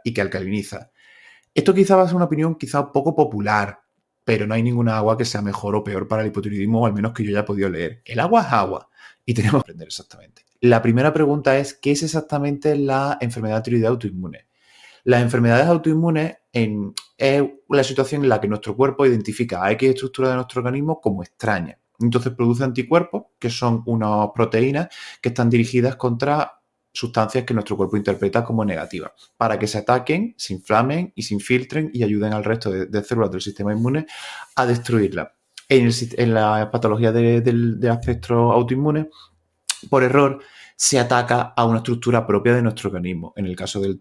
y que alcaliniza. Esto quizá va a ser una opinión quizá un poco popular, pero no hay ninguna agua que sea mejor o peor para el hipotiroidismo, o al menos que yo haya podido leer. El agua es agua y tenemos que aprender exactamente. La primera pregunta es, ¿qué es exactamente la enfermedad tiroidea autoinmune? Las enfermedades autoinmunes es la situación en la que nuestro cuerpo identifica a X estructura de nuestro organismo como extraña. Entonces produce anticuerpos, que son unas proteínas que están dirigidas contra sustancias que nuestro cuerpo interpreta como negativas, para que se ataquen, se inflamen y se infiltren y ayuden al resto de células del sistema inmune a destruirlas. En la patología del espectro autoinmune, por error, se ataca a una estructura propia de nuestro organismo. En el caso de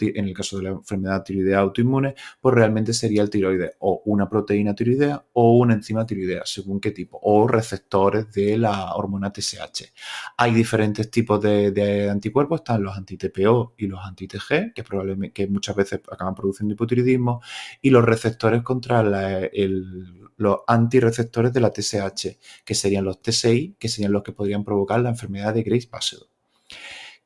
la enfermedad tiroidea autoinmune, pues realmente sería el tiroides o una proteína tiroidea o una enzima tiroidea, según qué tipo, o receptores de la hormona TSH. Hay diferentes tipos de anticuerpos, están los anti-TPO y los anti-TG, que muchas veces acaban produciendo hipotiroidismo, y los receptores contra los antireceptores de la TSH, que serían los T6, que serían los que podrían provocar la enfermedad de Graves-Basedow.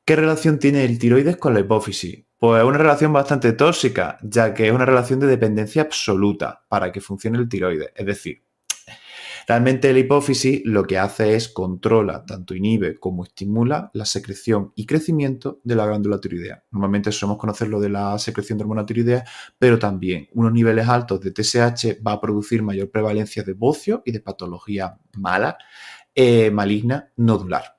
¿Qué relación tiene el tiroides con la hipófisis? Pues una relación bastante tóxica, ya que es una relación de dependencia absoluta para que funcione el tiroides. Es decir, realmente la hipófisis lo que hace es controla, tanto inhibe como estimula la secreción y crecimiento de la glándula tiroidea. Normalmente solemos conocerlo de la secreción de hormona tiroidea, pero también unos niveles altos de TSH va a producir mayor prevalencia de bocio y de patología mala, maligna, nodular.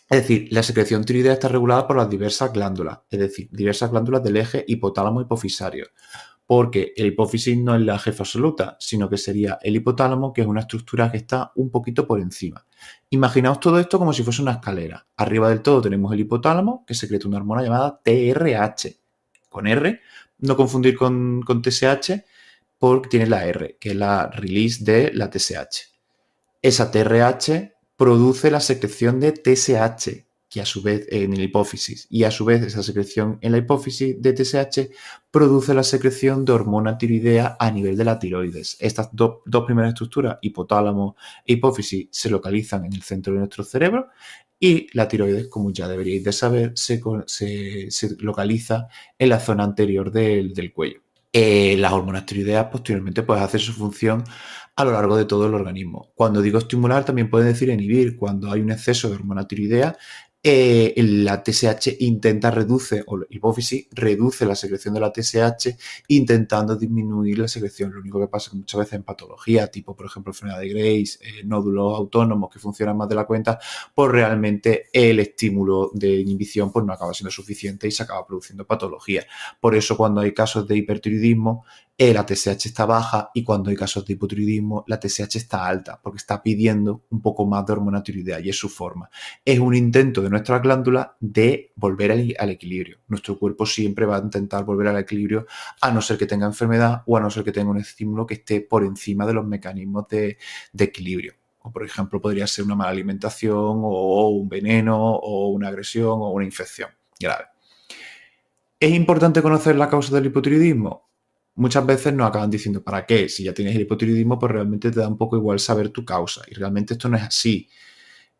Es decir, la secreción tiroidea está regulada por las diversas glándulas, es decir, diversas glándulas del eje hipotálamo hipofisario, porque el hipófisis no es la jefa absoluta, sino que sería el hipotálamo, que es una estructura que está un poquito por encima. Imaginaos todo esto como si fuese una escalera. Arriba del todo tenemos el hipotálamo, que secreta una hormona llamada TRH, con R, no confundir con TSH, porque tiene la R, que es la release de la TSH. Esa TRH produce la secreción de TSH, que a su vez en la hipófisis, y a su vez esa secreción en la hipófisis de TSH produce la secreción de hormona tiroidea a nivel de la tiroides. Estas dos primeras estructuras, hipotálamo e hipófisis, se localizan en el centro de nuestro cerebro y la tiroides, como ya deberíais de saber, se localiza en la zona anterior del cuello. Las hormonas tiroideas posteriormente pues hacen su función a lo largo de todo el organismo. Cuando digo estimular también puede decir inhibir. Cuando hay un exceso de hormona tiroidea, la TSH o la hipófisis reduce la secreción de la TSH intentando disminuir la secreción. Lo único que pasa es que muchas veces en patología, tipo por ejemplo enfermedad de Graves, nódulos autónomos que funcionan más de la cuenta, pues realmente el estímulo de inhibición pues no acaba siendo suficiente y se acaba produciendo patología. Por eso cuando hay casos de hipertiroidismo, la TSH está baja, y cuando hay casos de hipotiroidismo, la TSH está alta, porque está pidiendo un poco más de hormona tiroidea y es su forma. Es un intento de nuestras glándulas de volver al equilibrio. Nuestro cuerpo siempre va a intentar volver al equilibrio, a no ser que tenga enfermedad o a no ser que tenga un estímulo que esté por encima de los mecanismos de equilibrio. O, por ejemplo, podría ser una mala alimentación o un veneno o una agresión o una infección grave. ¿Es importante conocer la causa del hipotiroidismo? Muchas veces nos acaban diciendo, ¿para qué? Si ya tienes el hipotiroidismo, pues realmente te da un poco igual saber tu causa. Y realmente esto no es así.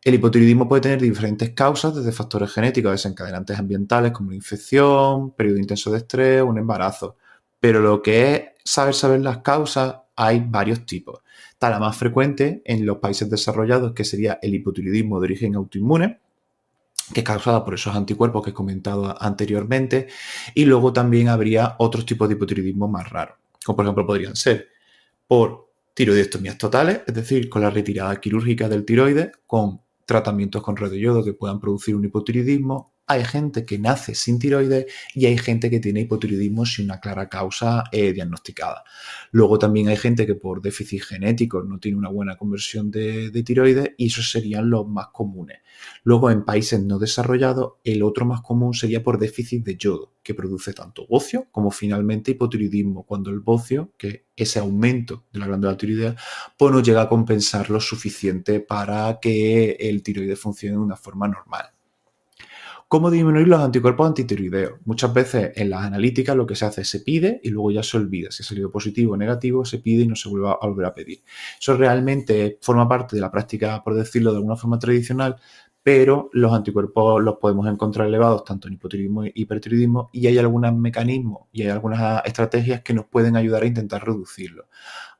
El hipotiroidismo puede tener diferentes causas, desde factores genéticos, desencadenantes ambientales como una infección, periodo intenso de estrés, un embarazo. Pero lo que es saber las causas, hay varios tipos. Está la más frecuente en los países desarrollados, que sería el hipotiroidismo de origen autoinmune, que es causada por esos anticuerpos que he comentado anteriormente, y luego también habría otros tipos de hipotiroidismo más raros, como por ejemplo podrían ser por tiroidectomías totales, es decir, con la retirada quirúrgica del tiroides, con tratamientos con radioyodo que puedan producir un hipotiroidismo. Hay gente que nace sin tiroides y hay gente que tiene hipotiroidismo sin una clara causa diagnosticada. Luego también hay gente que por déficit genético no tiene una buena conversión de tiroides, y esos serían los más comunes. Luego, en países no desarrollados, el otro más común sería por déficit de yodo, que produce tanto bocio como finalmente hipotiroidismo, cuando el bocio, que es ese aumento de la glándula tiroidea, pues no llega a compensar lo suficiente para que el tiroides funcione de una forma normal. ¿Cómo disminuir los anticuerpos antitiroideos? Muchas veces en las analíticas lo que se hace es se pide y luego ya se olvida. Si ha salido positivo o negativo, se pide y no se vuelve a volver a pedir. Eso realmente forma parte de la práctica, por decirlo de alguna forma tradicional, pero los anticuerpos los podemos encontrar elevados tanto en hipotiroidismo e hipertiroidismo, y hay algunos mecanismos y hay algunas estrategias que nos pueden ayudar a intentar reducirlo.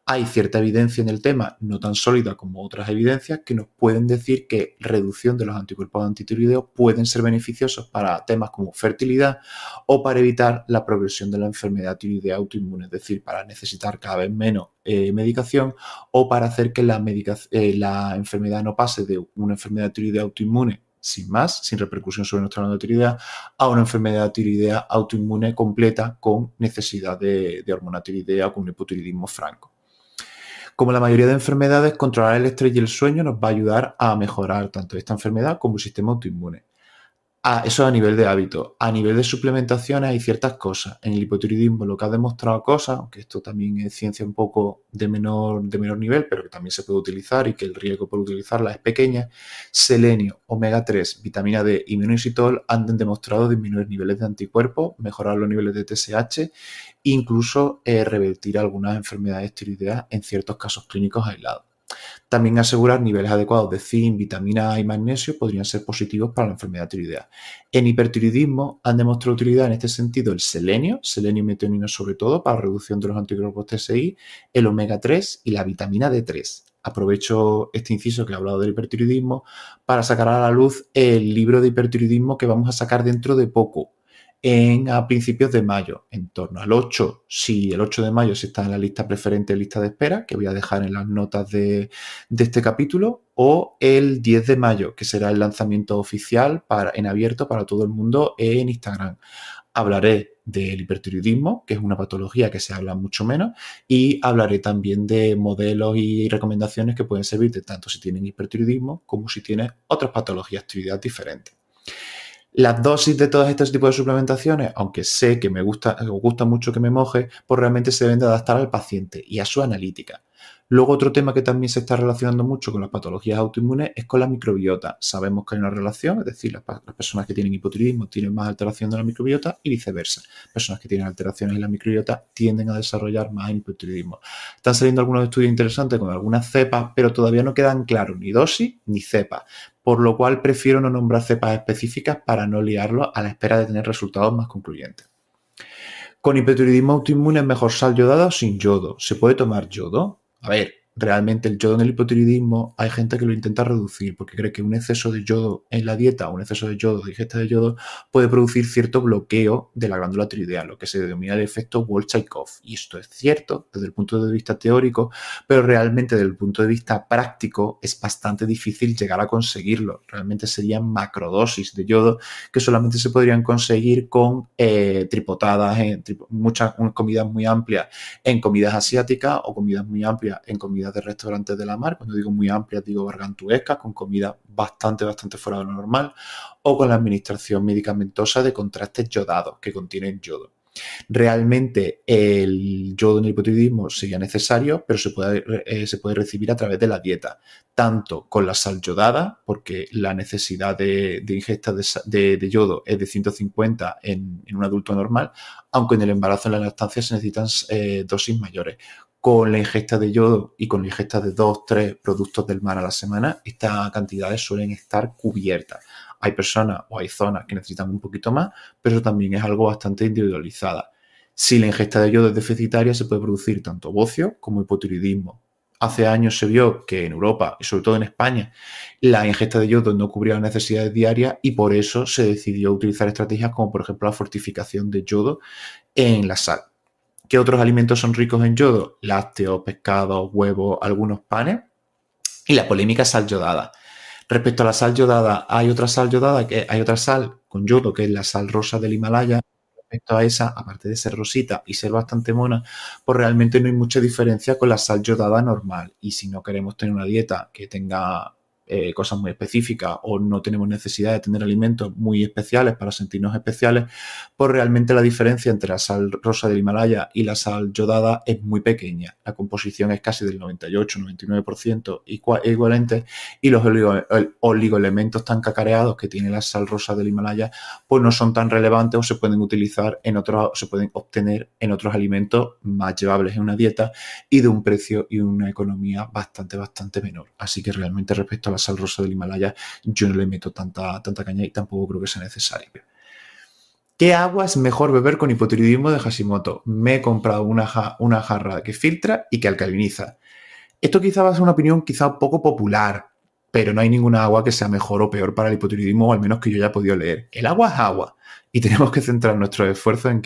Hay cierta evidencia en el tema, no tan sólida como otras evidencias, que nos pueden decir que reducción de los anticuerpos antitiroideos pueden ser beneficiosos para temas como fertilidad o para evitar la progresión de la enfermedad tiroidea autoinmune, es decir, para necesitar cada vez menos medicación o para hacer que la enfermedad no pase de una enfermedad tiroidea autoinmune sin más, sin repercusión sobre nuestra glándula tiroidea, a una enfermedad tiroidea autoinmune completa con necesidad de hormona tiroidea o con un hipotiroidismo franco. Como la mayoría de enfermedades, controlar el estrés y el sueño nos va a ayudar a mejorar tanto esta enfermedad como el sistema autoinmune. Eso a nivel de hábito. A nivel de suplementaciones hay ciertas cosas. En el hipotiroidismo lo que ha demostrado cosas, aunque esto también es ciencia un poco de menor nivel, pero que también se puede utilizar y que el riesgo por utilizarla es pequeña, selenio, omega 3, vitamina D y minoxidil han demostrado disminuir niveles de anticuerpos, mejorar los niveles de TSH, incluso revertir algunas enfermedades tiroideas en ciertos casos clínicos aislados. También asegurar niveles adecuados de zinc, vitamina A y magnesio podrían ser positivos para la enfermedad tiroidea. En hipertiroidismo han demostrado utilidad en este sentido el selenio y metionina sobre todo para reducción de los anticuerpos TSI, el omega 3 y la vitamina D3. Aprovecho este inciso que he hablado del hipertiroidismo para sacar a la luz el libro de hipertiroidismo que vamos a sacar dentro de poco, a principios de mayo, en torno al 8, si el 8 de mayo se está en la lista preferente, lista de espera, que voy a dejar en las notas de este capítulo, o el 10 de mayo, que será el lanzamiento oficial en abierto para todo el mundo en Instagram. Hablaré del hipertiroidismo, que es una patología que se habla mucho menos, y hablaré también de modelos y recomendaciones que pueden servirte tanto si tienen hipertiroidismo como si tienen otras patologías tiroideas diferentes. Las dosis de todos estos tipos de suplementaciones, aunque sé que os gusta mucho que me moje, pues realmente se deben de adaptar al paciente y a su analítica. Luego, otro tema que también se está relacionando mucho con las patologías autoinmunes es con la microbiota. Sabemos que hay una relación, es decir, las personas que tienen hipotiroidismo tienen más alteración de la microbiota y viceversa. Personas que tienen alteraciones en la microbiota tienden a desarrollar más hipotiroidismo. Están saliendo algunos estudios interesantes con algunas cepas, pero todavía no quedan claros ni dosis ni cepas, por lo cual prefiero no nombrar cepas específicas para no liarlo a la espera de tener resultados más concluyentes. Con hipotiroidismo autoinmune es mejor sal yodada o sin yodo. ¿Se puede tomar yodo? A ver, realmente el yodo en el hipotiroidismo hay gente que lo intenta reducir porque cree que un exceso de yodo en la dieta o un exceso de yodo, de ingesta de yodo, puede producir cierto bloqueo de la glándula tiroidea, lo que se denomina el efecto Wolff-Chaikoff. Y esto es cierto desde el punto de vista teórico, pero realmente desde el punto de vista práctico es bastante difícil llegar a conseguirlo. Realmente serían macrodosis de yodo que solamente se podrían conseguir con tripotadas, muchas comidas muy amplias en comidas asiáticas o comidas muy amplias en comidas de restaurantes de la mar. Cuando digo muy amplias, digo gargantuescas, con comida bastante fuera de lo normal, o con la administración medicamentosa de contrastes yodados que contienen yodo. Realmente el yodo en el hipotiroidismo sería necesario, pero se puede recibir a través de la dieta, tanto con la sal yodada, porque la necesidad de ingesta de yodo es de 150 en un adulto normal, aunque en el embarazo y en la lactancia se necesitan dosis mayores. Con la ingesta de yodo y con la ingesta de 2-3 productos del mar a la semana, estas cantidades suelen estar cubiertas. Hay personas o hay zonas que necesitan un poquito más, pero también es algo bastante individualizada. Si la ingesta de yodo es deficitaria, se puede producir tanto bocio como hipotiroidismo. Hace años se vio que en Europa y sobre todo en España la ingesta de yodo no cubría las necesidades diarias y por eso se decidió utilizar estrategias como por ejemplo la fortificación de yodo en la sal. ¿Qué otros alimentos son ricos en yodo? Lácteos, pescados, huevos, algunos panes y la polémica sal yodada. Respecto a la sal yodada, hay otra sal con yodo, que es la sal rosa del Himalaya. Respecto a esa, aparte de ser rosita y ser bastante mona, pues realmente no hay mucha diferencia con la sal yodada normal. Y si no queremos tener una dieta que tenga cosas muy específicas o no tenemos necesidad de tener alimentos muy especiales para sentirnos especiales, pues realmente la diferencia entre la sal rosa del Himalaya y la sal yodada es muy pequeña. La composición es casi del 98-99% equivalente y los oligoelementos tan cacareados que tiene la sal rosa del Himalaya pues no son tan relevantes o se pueden obtener en otros alimentos más llevables en una dieta y de un precio y una economía bastante menor. Así que realmente respecto a la sal rosa del Himalaya, yo no le meto tanta caña y tampoco creo que sea necesario. ¿Qué agua es mejor beber con hipotiroidismo de Hashimoto? Me he comprado una jarra que filtra y que alcaliniza. Esto quizá va a ser una opinión quizá poco popular, pero no hay ninguna agua que sea mejor o peor para el hipotiroidismo, o al menos que yo haya podido leer. El agua es agua y tenemos que centrar nuestros esfuerzos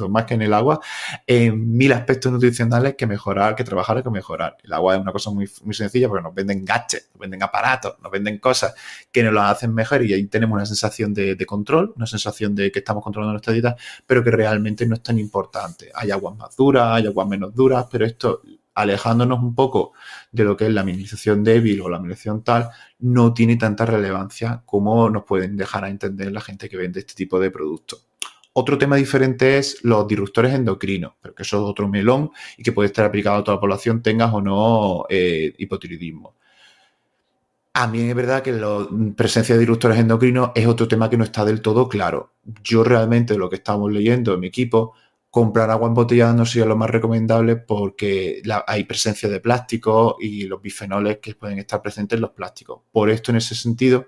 más que en el agua en 1000 aspectos nutricionales que mejorar, que trabajar, que mejorar. El agua es una cosa muy, muy sencilla porque nos venden gadgets, nos venden aparatos, nos venden cosas que nos lo hacen mejor y ahí tenemos una sensación de control, una sensación de que estamos controlando nuestra dieta, pero que realmente no es tan importante. Hay aguas más duras, hay aguas menos duras, pero esto, alejándonos un poco de lo que es la mineralización débil o la mineralización tal, no tiene tanta relevancia como nos pueden dejar a entender la gente que vende este tipo de productos. Otro tema diferente es los disruptores endocrinos, pero que eso es otro melón y que puede estar aplicado a toda la población, tengas o no hipotiroidismo. A mí es verdad que la presencia de disruptores endocrinos es otro tema que no está del todo claro. Yo realmente lo que estamos leyendo en mi equipo, comprar agua embotellada no sería lo más recomendable porque hay presencia de plásticos y los bifenoles que pueden estar presentes en los plásticos. Por esto, en ese sentido,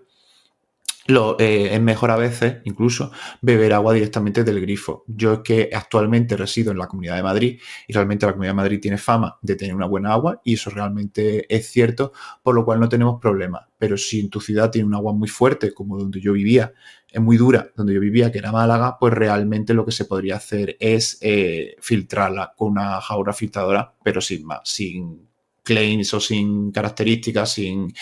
es mejor a veces incluso beber agua directamente del grifo. Yo es que actualmente resido en la Comunidad de Madrid y realmente la Comunidad de Madrid tiene fama de tener una buena agua y eso realmente es cierto, por lo cual no tenemos problemas. Pero si en tu ciudad tiene un agua muy fuerte, como donde yo vivía, es muy dura, donde yo vivía, que era Málaga, pues realmente lo que se podría hacer es filtrarla con una jarra filtradora, pero sin más, sin claims o sin características, sin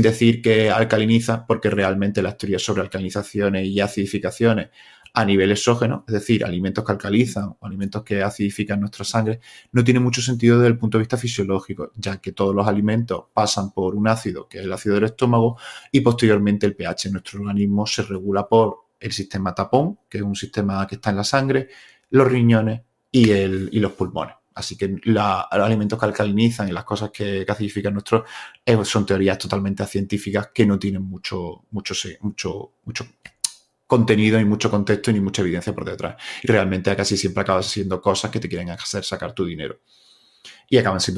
decir que alcaliniza, porque realmente las teorías sobre alcalinizaciones y acidificaciones a nivel exógeno, es decir, alimentos que alcalizan o alimentos que acidifican nuestra sangre, no tiene mucho sentido desde el punto de vista fisiológico, ya que todos los alimentos pasan por un ácido, que es el ácido del estómago, y posteriormente el pH en nuestro organismo se regula por el sistema tapón, que es un sistema que está en la sangre, los riñones y los pulmones. Así que los alimentos que alcalinizan y las cosas que acidifican nuestros son teorías totalmente científicas que no tienen mucho contenido, ni mucho contexto, ni mucha evidencia por detrás. Y realmente casi siempre acaban siendo cosas que te quieren hacer sacar tu dinero. Y acaban siendo